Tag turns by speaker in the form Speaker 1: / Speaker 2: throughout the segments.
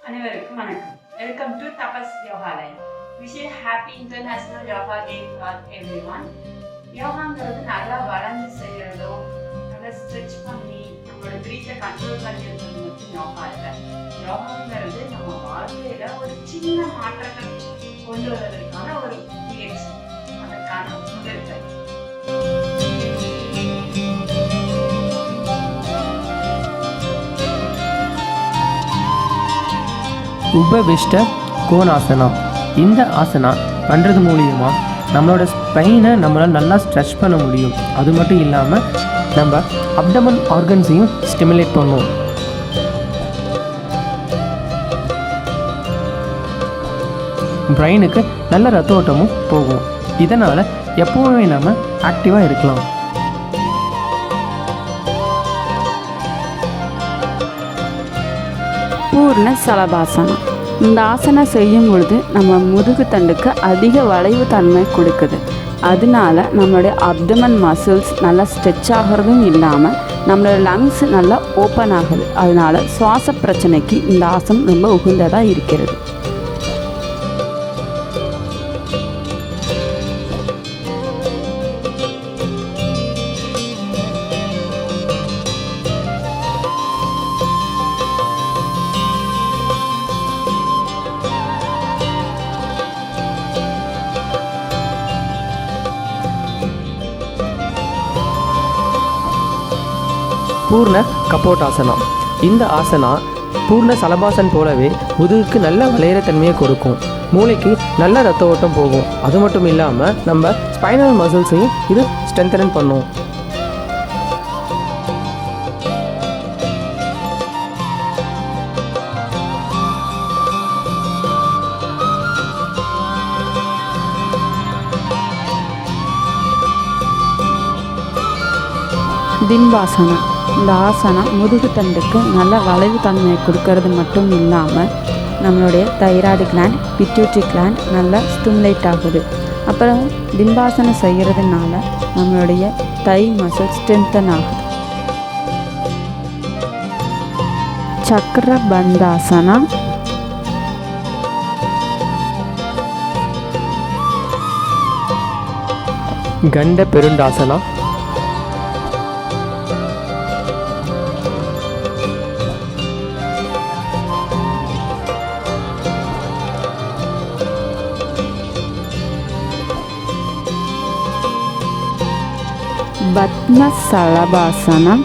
Speaker 1: அனைவருக்கும் வணக்கம். Welcome to Tapas Yogalayam. Wish you happy international yoga day for everyone. யோகாங்கிறது நல்லா வளர்ந்து செய்யறதோ, நல்லா ஸ்ட்ரெச் பண்ணி நம்மளோட பிரீத்தை கண்ட்ரோல் பண்ணியிருக்கிறது மட்டும் யோகா இல்லை. யோகாங்கிறது நம்ம வாழ்க்கையில ஒரு சின்ன மாற்றத்தை கொண்டு வருவதற்கான ஒரு முயற்சி, அதற்கான முயற்சி.
Speaker 2: உபவிஷ்ட கோணாசனா. இந்த ஆசனா பண்ணுறது மூலியமாக நம்மளோட ஸ்பைனை நம்மளால் நல்லா ஸ்ட்ரெச் பண்ண முடியும். அது மட்டும் இல்லாமல் நம்ம அப்டமன் ஆர்கன்ஸையும் ஸ்டிமுலேட் பண்ணுவோம். பிரெயினுக்கு நல்ல ரத்த ஓட்டமும் போகும். இதனால் எப்போவுமே நம்ம ஆக்டிவாக இருக்கலாம்.
Speaker 3: பூர்ண சலபாசனம். இந்த ஆசனம் செய்யும் பொழுது நம்ம முதுகு தண்டுக்கு அதிக வளைவு தன்மை கொடுக்குது. அதனால நம்மளுடைய அப்டமன் மசில்ஸ் நல்லா ஸ்ட்ரெச் ஆகிறதும் இல்லாமல் நம்மளோட லங்ஸ் நல்லா ஓப்பன் ஆகுது. அதனால சுவாச பிரச்சனைக்கு இந்த ஆசனம் ரொம்ப உகந்ததாக இருக்கிறது.
Speaker 2: பூர்ண கபோட்டாசனா. இந்த ஆசனா பூர்ண சலபாசன் போலவே முதுகுக்கு நல்ல வளையிற தன்மையை கொடுக்கும். மூளைக்கு நல்ல ரத்த ஓட்டம் போகும். அது மட்டும் இல்லாமல் நம்ம ஸ்பைனல் மசில்ஸையும் இது ஸ்ட்ரென்தன் பண்ணும்.
Speaker 3: தின்பாசனம். இந்த ஆசனம் முதுகு தண்டுக்கு நல்ல வளைவு தன்மையை கொடுக்கறது மட்டும் இல்லாமல் நம்மளுடைய தைராய்டு கிளாண்ட், பிட்யூட்டரி கிளாண்ட் நல்லா ஸ்டிமுலேட் ஆகுது. அப்புறம் தின்பாசனம் செய்கிறதுனால நம்மளுடைய தை மசில் ஸ்ட்ரென்தன் ஆகுது. சக்கர பந்தாசனம்.
Speaker 2: கண்ட பெருண்டாசனா.
Speaker 3: பத்ம சலபாசனம்.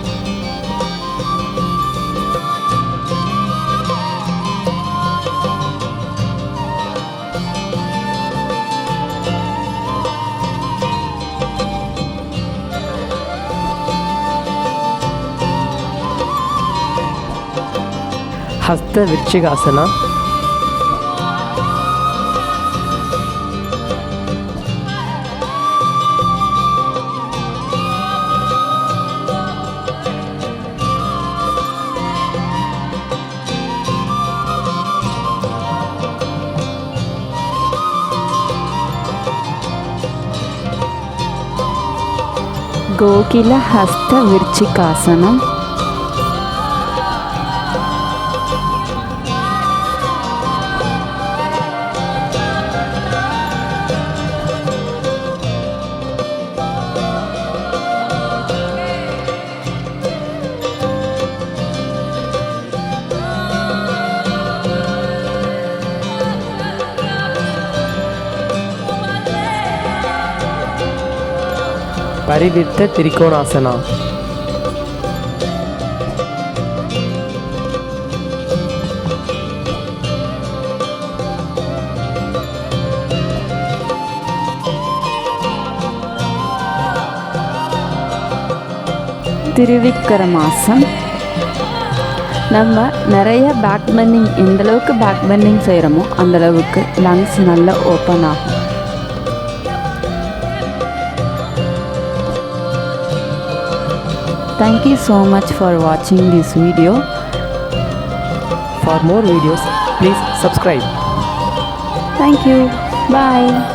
Speaker 2: ஹஸ்த விருச்சிகாசனா.
Speaker 3: கோகில ஹஸ்த விருச்சிகாசனம்.
Speaker 2: பரிவிர்த்த திரிகோணாசனா.
Speaker 3: திருவிக்கிரமாசன். நம்ம நிறைய பேக் பெண்டிங், எந்தளவுக்கு பேக் பெண்டிங் செய்கிறோமோ அந்தளவுக்கு லங்ஸ் நல்லா ஓப்பன் ஆகும். Thank you so much for watching this video.
Speaker 2: For more videos, please subscribe.
Speaker 3: Thank you. Bye.